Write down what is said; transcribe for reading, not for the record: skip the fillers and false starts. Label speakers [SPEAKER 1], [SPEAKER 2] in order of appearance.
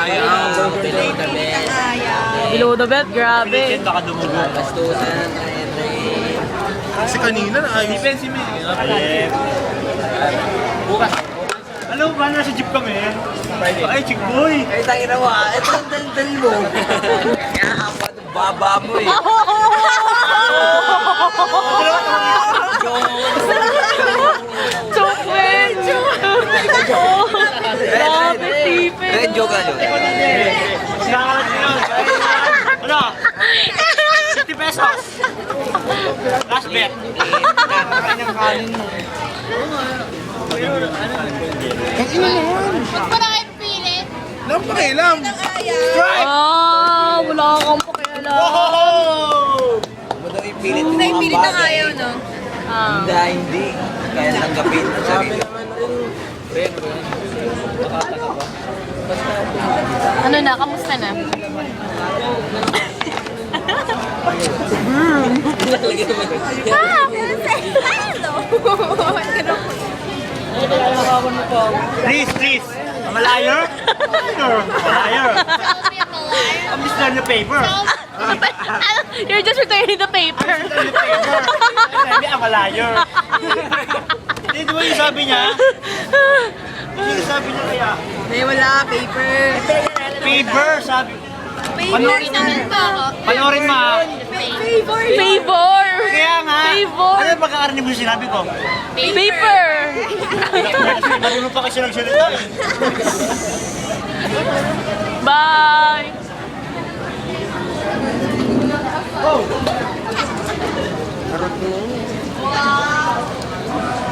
[SPEAKER 1] ayaw.
[SPEAKER 2] Below the bed.
[SPEAKER 3] Below the bed, grabe.
[SPEAKER 1] Baka dumugo.
[SPEAKER 2] Bastusan, trend.
[SPEAKER 4] Kasi kanina na ayos.
[SPEAKER 1] Defensive mo eh. Bukas. Alam mo ba, nasa jeep kami? Ay, chick boy!
[SPEAKER 2] Ay, tangin na mo ha. Ito ang daldal mo. Kaya apat ang baba mo eh.
[SPEAKER 3] Chokwin! Grabe, tipid.
[SPEAKER 2] Red joke lang yun.
[SPEAKER 1] Sinakalat nyo yun. Ano? 50 pesos. Last bet.
[SPEAKER 5] Ba't pa na kayo pili?
[SPEAKER 4] Lang pakialam.
[SPEAKER 3] Ah, wala kang pakialam.
[SPEAKER 1] Wow!
[SPEAKER 2] Mo daw ipilit yung mga bagay.
[SPEAKER 5] no?
[SPEAKER 3] Ah.
[SPEAKER 2] Hindi. Kaya tanggapin ang sarili.
[SPEAKER 3] Ano na, kamusta na?
[SPEAKER 1] Please. I'm a liar? I'm a liar. I'm just learning the paper.
[SPEAKER 3] You're just returning the paper.
[SPEAKER 1] Sabi, I'm a liar. Hindi, di ba yung sabi niya? Ano yung sabi niya kaya?
[SPEAKER 5] May wala, paper.
[SPEAKER 1] Paper, sabi. Panoorin Panoorin mo.
[SPEAKER 5] Favor.
[SPEAKER 3] Favor!
[SPEAKER 1] Kaya nga.
[SPEAKER 3] Favor!
[SPEAKER 1] Ano yung pagkakarinig mo yung sinabi ko?
[SPEAKER 3] Paper!
[SPEAKER 1] Marunong pa kasi nagsalita eh.
[SPEAKER 3] Bye!
[SPEAKER 1] Oh!